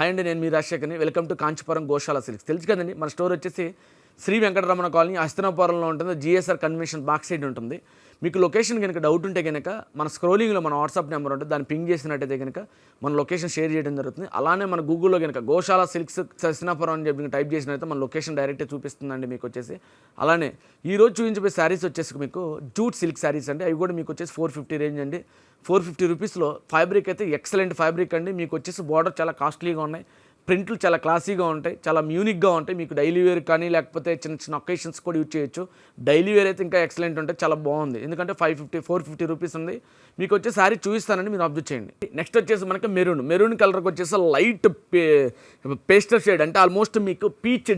Hi అండి, నేను మీ రాజశేఖర్ని. Welcome to Kanchipuram Goshala silks. తెలుసు కదండి, మన స్టోర్ వచ్చేసి శ్రీ వెంకటరమణ కాలనీ హస్తినాపురంలో ఉంటుంది. జిఎస్ఆర్ కన్వెన్షన్ బాక్ సైడ్ ఉంటుంది. మీకు లొకేషన్ కనుక డౌట్ ఉంటే కనుక మన స్క్రోలింగ్లో మన వాట్సాప్ నెంబర్ ఉంటుంది, దాన్ని పింగ్ చేసినట్టయితే కనుక మన లొకేషన్ షేర్ చేయడం జరుగుతుంది. అలానే మన గూగుల్లో కనుక గోశాల సిల్క్స్ హస్తినాపురం అని చెప్పి టైప్ చేసినట్టయితే మన లొకేషన్ డైరెక్ట్గా చూపిస్తుందండి మీకు వచ్చేసి. అలానే ఈరోజు చూపించే శారీస్ వచ్చేసి మీకు జూట్ సిల్క్ శారీస్ అండి. అవి కూడా మీకు వచ్చేసి 450 రేంజ్ అండి. 450 రూపీస్లో ఫ్యాబ్రిక్ అయితే ఎక్సలెంట్ ఫ్యాబ్రిక్ అండి. మీకు వచ్చేసి బార్డర్ చాలా కాస్ట్లీగా ఉన్నాయి, ప్రింట్లు చాలా క్లాసీగా ఉంటాయి, చాలా యూనిక్గా ఉంటాయి. మీకు డైలీ వేర్ కానీ లేకపోతే చిన్న చిన్న ఒకేషన్స్ కూడా యూజ్ చేయొచ్చు. డైలీ వేర్ అయితే ఇంకా ఎక్సలెంట్ ఉంటాయి, చాలా బాగుంది. ఎందుకంటే 450 రూపీస్ ఉంది. మీకు వచ్చే శారీ చూపిస్తానండి, మీరు అబ్జర్వ్ చేయండి. నెక్స్ట్ వచ్చేసి మనకి మెరూన్ కలర్కి వచ్చేసి లైట్ పేస్టల్ షేడ్, అంటే ఆల్మోస్ట్ మీకు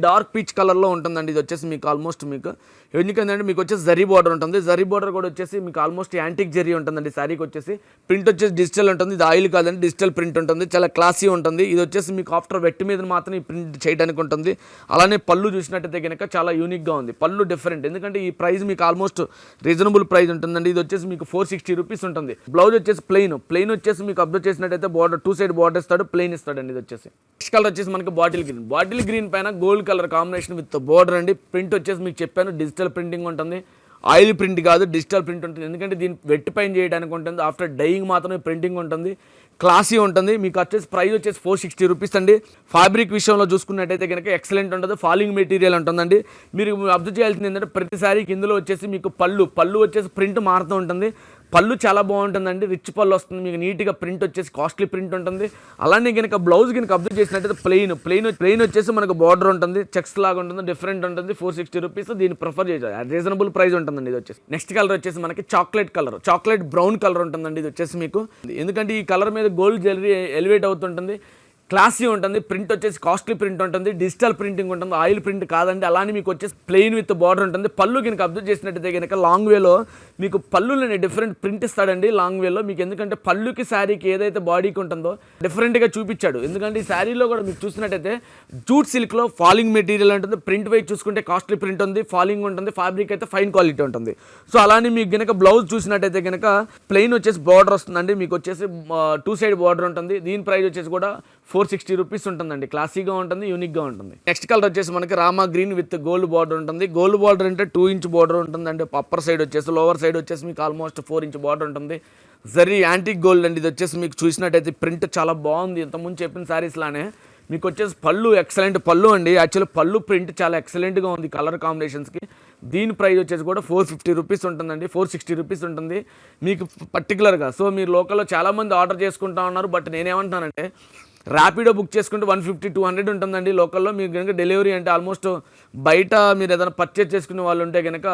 డార్క్ పీచ్ కలర్లో ఉంటుందండి. ఇది వచ్చేసి మీకు ఆల్మోస్ట్ మీకు ఎందుకంటే మీకు వచ్చేసి జరీ బార్డర్ ఉంటుంది. జరీ బార్డర్ కూడా వచ్చేసి మీకు ఆల్మోస్ట్ యాంటిక్ జరీ ఉంటుందండి. శారీకి వచ్చేసి ప్రింట్ వచ్చేసి డిజిటల్ ఉంటుంది. ఇది ఆయిల్ కాదండి, డిజిటల్ ప్రింట్ ఉంటుంది, చాలా క్లాసీ ఉంటుంది. ఇది వచ్చేసి మీకు ఆఫ్టర్ వెట్ మీద మాత్రం ఈ ప్రింట్ చేయడానికి ఉంటుంది. అలానే పళ్ళు చూసినట్టయితే కనుక చాలా యూనిక్గా ఉంది. పళ్ళు డిఫరెంట్, ఎందుకంటే ఈ ప్రైస్ మీకు ఆల్మోస్ట్ రీజనబుల్ ప్రైస్ ఉంటుందండి. ఇది వచ్చేసి మీకు 460 రూపీస్ ఉంటుంది. బ్లౌజ్ వచ్చేసి ప్లెయిన్ వచ్చేసి మీకు అబ్జర్వ్ చేసినట్టయితే బార్డర్ 2 సైడ్ బార్డర్ ఇస్తాడు, ప్లెయిన్ ఇస్తాడండి. ఇది వచ్చేసి నెక్స్ట్ కలర్ వచ్చేసి మనకి బాటిల్ గ్రీన్ పైన gold colour combination with border అండి. ప్రింట్ వచ్చేసి మీకు చెప్పాను డిజిటల్ ప్రింటింగ్ ఉంటుంది, ఆయిల్ ప్రింట్ కాదు, డిజిటల్ ప్రింట్ ఉంటుంది. ఎందుకంటే దీన్ని వెట్ పైన చేయడానికి ఉంటుంది, ఆఫ్టర్ డైయింగ్ మాత్రమే ప్రింటింగ్ ఉంటుంది, క్లాసీ ఉంటుంది. మీకు వచ్చేసి ప్రైస్ వచ్చేసి 460 రూపీస్ అండి. ఫ్యాబ్రిక్ విషయంలో చూసుకున్నట్టయితే కనుక ఎక్సలెంట్ ఉంటుంది, ఫాలింగ్ మెటీరియల్ ఉంటుందండి. మీరు అబ్జర్వ్ చేయాల్సింది ఏంటంటే ప్రతిసారి ఇందులో వచ్చేసి మీకు పళ్ళు వచ్చేసి ప్రింట్ మారుతూ ఉంటుంది. పళ్ళు చాలా బాగుంటుందండి, రిచ్ పళ్ళు వస్తుంది. మీకు నీట్గా ప్రింట్ వచ్చేసి కాస్ట్లీ ప్రింట్ ఉంటుంది. అలానే కనుక బ్లౌజ్ కనుక అబ్జర్వ్ చేసినట్టయితే ప్లెయిన్ వచ్చేసి మనకు బార్డర్ ఉంటుంది, చెక్స్ లాగా ఉంటుంది, డిఫరెంట్ ఉంటుంది. 460 రూపీస్. దీన్ని ప్రిఫర్ చేయాలి, రీజనబుల్ ప్రైస్ ఉంటుందండి. ఇది వచ్చేసి నెక్స్ట్ కలర్ వచ్చేసి మనకి చాక్లెట్ బ్రౌన్ కలర్ ఉంటుందండి. ఇది వచ్చేసి మీకు ఎందుకంటే ఈ కలర్ మీద గోల్డ్ జ్యువెలరీ ఎలివేట్ అవుతుంటుంది, క్లాసీ ఉంటుంది. ప్రింట్ వచ్చేసి కాస్ట్లీ ప్రింట్ ఉంటుంది, డిజిటల్ ప్రింటింగ్ ఉంటుంది, ఆయిల్ ప్రింట్ కాదండి. అలానే మీకు వచ్చేసి ప్లెయిన్ విత్ బార్డర్ ఉంటుంది. పళ్ళు కనుక అబ్జర్వ్ చేసినట్టయితే కనుక లాంగ్ వేలో మీకు పళ్ళులోనే డిఫరెంట్ ప్రింట్ ఇస్తాడండి లాంగ్ వేలో. మీకు ఎందుకంటే పళ్ళుకి శారీకి ఏదైతే బాడీకి ఉంటుందో డిఫరెంట్గా చూపించాడు. ఎందుకంటే ఈ శారీలో కూడా మీకు చూసినట్టయితే జూట్ సిల్క్లో ఫాలింగ్ మెటీరియల్ ఉంటుంది. ప్రింట్ వైజ్ చూసుకుంటే కాస్ట్లీ ప్రింట్ ఉంది, ఫాలింగ్ ఉంటుంది, ఫ్యాబ్రిక్ అయితే ఫైన్ క్వాలిటీ ఉంటుంది. సో అలానే మీకు కనుక బ్లౌజ్ చూసినట్టయితే కనుక ప్లెయిన్ వచ్చేసి బార్డర్ వస్తుందండి. మీకు వచ్చేసి 2 సైడ్ బార్డర్ ఉంటుంది. దీని ప్రైస్ వచ్చేసి కూడా 460 రూపీస్ ఉంటుందండి. క్లాసీగా ఉంటుంది, యూనిక్గా ఉంటుంది. నెక్స్ట్ కలర్ వచ్చేసి మనకి Rama green with gold border ఉంటుంది. గోల్డ్ బార్డర్ అంటే 2 ఇంచ్ బార్డర్ ఉంటుంది అండి. అప్పర్ సైడ్ వచ్చేసి, లోవర్ సైడ్ వచ్చేసి మీకు ఆల్మోస్ట్ 4 ఇంచ్ బార్డర్ ఉంటుంది. జరీ యాంటిక్ గోల్డ్ అండి. ఇది వచ్చేసి మీకు చూసినట్టయితే ప్రింట్ చాలా బాగుంది. ఇంతకుముందు చెప్పిన శారీస్ లానే మీకు వచ్చేసి పళ్ళు ఎక్సలెంట్ పళ్ళు అండి. యాక్చువల్లీ పళ్ళు ప్రింట్ చాలా ఎక్సలెంట్గా ఉంది కలర్ కాంబినేషన్స్కి. దీని ప్రైస్ వచ్చేసి కూడా 450 రూపీస్ ఉంటుందండి. 460 రూపీస్ ఉంటుంది మీకు పర్టికులర్గా. సో మీరు లోకల్లో చాలామంది ఆర్డర్ చేసుకుంటా ఉన్నారు. బట్ నేనేమంటున్నానంటే ర్యాపిడో బుక్ చేసుకుంటే 150-200 ఉంటుందండి లోకల్లో. మీకు కనుక డెలివరీ అంటే ఆల్మోస్ట్ బయట మీరు ఏదైనా పర్చేజ్ చేసుకునే వాళ్ళు ఉంటే కనుక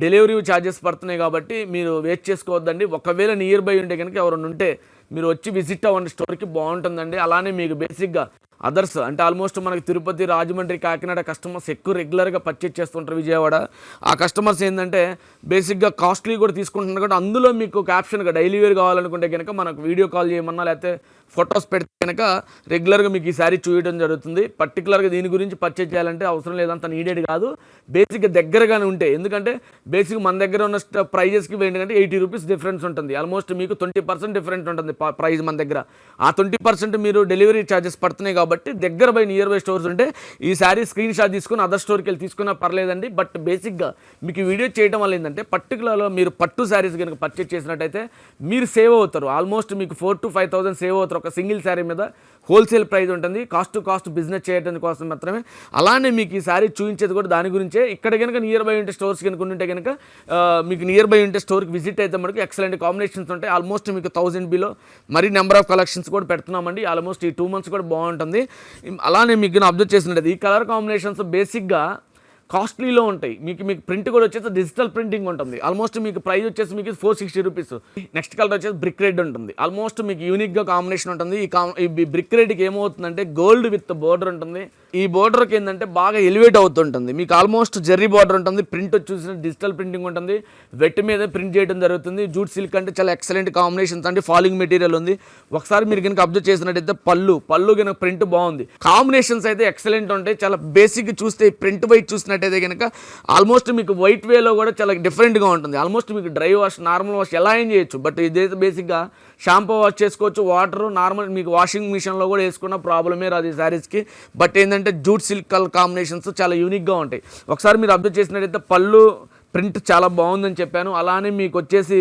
డెలివరీ ఛార్జెస్ పడుతున్నాయి, కాబట్టి మీరు వేస్ట్ చేసుకోవద్దండి. ఒకవేళ నియర్ బై ఉంటే కనుక ఎవరైనా ఉంటే మీరు వచ్చి విజిట్ అవ్వండి స్టోర్కి, బాగుంటుందండి. అలానే మీకు బేసిక్గా అదర్స్ అంటే ఆల్మోస్ట్ మనకి తిరుపతి, రాజమండ్రి, కాకినాడ కస్టమర్స్ ఎక్కువ రెగ్యులర్గా పర్చేజ్ చేస్తుంటారు. విజయవాడ ఆ కస్టమర్స్ ఏంటంటే బేసిక్గా కాస్ట్లీ కూడా తీసుకుంటున్నారు. కాబట్టి అందులో మీకు క్యాప్షన్గా డైలీ వేర్ కావాలనుకుంటే కనుక మనకు వీడియో కాల్ చేయమన్నా లేకపోతే ఫొటోస్ పెడితే కనుక రెగ్యులర్గా మీకు ఈ శారీ చూడడం జరుగుతుంది. పర్టికులర్గా దీని గురించి పర్చేజ్ చేయాలంటే అవసరం లేదంత నీడెడ్ కాదు, బేసిక్గా దగ్గరగానే ఉంటే. ఎందుకంటే బేసిక్ మన దగ్గర ఉన్న ప్రైజెస్కి ఏంటంటే 80 రూపీస్ డిఫరెన్స్ ఉంటుంది. ఆల్మోస్ట్ మీకు 20% డిఫరెంట్ ఉంటుంది ప్రైస్ మన దగ్గర. ఆ 20% మీరు డెలివరీ ఛార్జెస్ పడుతున్నాయి కాబట్టి దగ్గర బై నియర్ బై స్టోర్స్ ఉంటే ఈ శారీ స్క్రీన్ షాట్ తీసుకుని అదర్ స్టోర్కి వెళ్ళి తీసుకున్నా పర్లేదండి. బట్ బేసిక్గా మీకు వీడియో చేయడం వల్ల ఏంటంటే పర్టికులర్గా మీరు పట్టు శారీస్ కనుక పర్చేజ్ చేసినట్టయితే మీరు సేవ్ అవుతారు. ఆల్మోస్ట్ మీకు 4,000 to 5,000 సేవ్ అవుతారు ఒక సింగిల్ శారీ మీద. హోల్సేల్ ప్రైస్ ఉంటుంది, కాస్ట్ టు కాస్ట్ బిజినెస్ చేయడం కోసం మాత్రమే. అలానే మీకు ఈ శారీ చూపించేది కూడా దాని గురించే. ఇక్కడ కనుక నియర్ బై ఉంటే స్టోర్స్ కనుక ఉంటే కనుక మీకు నియర్ బై ఉంటే స్టోర్కి విజిట్ అయితే మనకు ఎక్సలెంట్ కాంబినేషన్స్ ఉంటాయి. ఆల్మోస్ట్ మీకు 1000 బిలో మరీ నెంబర్ ఆఫ్ కలెక్షన్స్ కూడా పెడుతున్నామండి. ఆల్మోస్ట్ ఈ 2 months కూడా బాగుంటుంది. అలానే మీకు అబ్జర్వ్ చేసినట్టు ఈ కలర్ కాంబినేషన్స్ బేసిక్గా కాస్ట్లీలో ఉంటాయి. మీకు ప్రింట్ కూడా వచ్చేసి డిజిటల్ ప్రింటింగ్ ఉంటుంది. ఆల్మోస్ట్ మీకు ప్రైస్ వచ్చేసి మీకు 460 రూపీస్. నెక్స్ట్ కలర్ వచ్చేసి బ్రిక్ రెడ్ ఉంటుంది. ఆల్మోస్ట్ మీకు యూనిక్గా కాంబినేషన్ ఉంటుంది. ఈ బ్రిక్ రెడ్కి ఏమవుతుందంటే గోల్డ్ విత్ బోర్డర్ ఉంటుంది. ఈ బోర్డర్కి ఏంటంటే బాగా ఎలివేట్ అవుతుంటుంది. మీకు ఆల్మోస్ట్ జెర్రీ బార్డర్ ఉంటుంది. ప్రింట్ వచ్చేసి డిజిటల్ ప్రింటింగ్ ఉంటుంది, వెట్ మీద ప్రింట్ చేయడం జరుగుతుంది. జూట్ సిల్క్ అంటే చాలా ఎక్సలెంట్ కాంబినేషన్స్ అంటే ఫాలింగ్ మెటీరియల్ ఉంది. ఒకసారి మీరు కనుక అబ్జర్వ్ చేసినట్టయితే పళ్ళు కనుక ప్రింట్ బాగుంది. కాంబినేషన్స్ అయితే ఎక్సలెంట్ ఉంటాయి. చాలా బేసిక్ చూస్తే ప్రింట్ వైజ్ చూసినట్టు చూసుకున్నట్టయితే కనుక ఆల్మోస్ట్ మీకు వైట్ వేలో కూడా చాలా డిఫరెంట్గా ఉంటుంది. ఆల్మోస్ట్ మీకు డ్రై వాష్, నార్మల్ వాష్ ఎలా ఏం చేయొచ్చు. బట్ ఇదైతే బేసిక్గా షాంపూ వాష్ చేసుకోవచ్చు, వాటర్ నార్మల్ మీకు వాషింగ్ మిషన్లో కూడా వేసుకున్న ప్రాబ్లమే రాదు ఈ శారీస్కి. బట్ ఏంటంటే జూట్ సిల్క్ కలర్ కాంబినేషన్స్ చాలా యూనిక్గా ఉంటాయి. ఒకసారి మీరు అబ్జర్వ్ చేసినట్టయితే పళ్ళు ప్రింట్ చాలా బాగుందని చెప్పాను. అలానే మీకు వచ్చేసి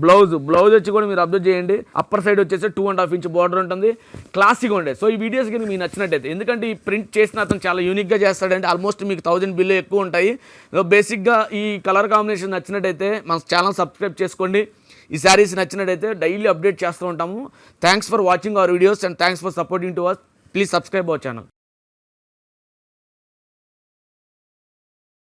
బ్లౌజ్ వచ్చి కూడా మీరు అబ్జర్వ్ చేయండి. అప్పర్ సైడ్ వచ్చేసి 2.5 ఇంచ్ బార్డర్ ఉంటుంది, క్లాసిక్గా ఉండే. సో ఈ వీడియోస్ కానీ మీకు నచ్చినట్టయితే, ఎందుకంటే ఈ ప్రింట్ చేసిన అతను చాలా యూనిక్గా చేస్తాడంటే ఆల్మోస్ట్ మీకు 1000 బిల్లు ఎక్కువ ఉంటాయి. బేసిక్గా ఈ కలర్ కాంబినేషన్ నచ్చినట్టయితే మన ఛానల్ సబ్స్క్రైబ్ చేసుకోండి. ఈ శారీస్ నచ్చినట్టయితే డైలీ అప్డేట్ చేస్తూ ఉంటాము. Thanks for watching our videos and thanks for supporting to us. Please subscribe our channel.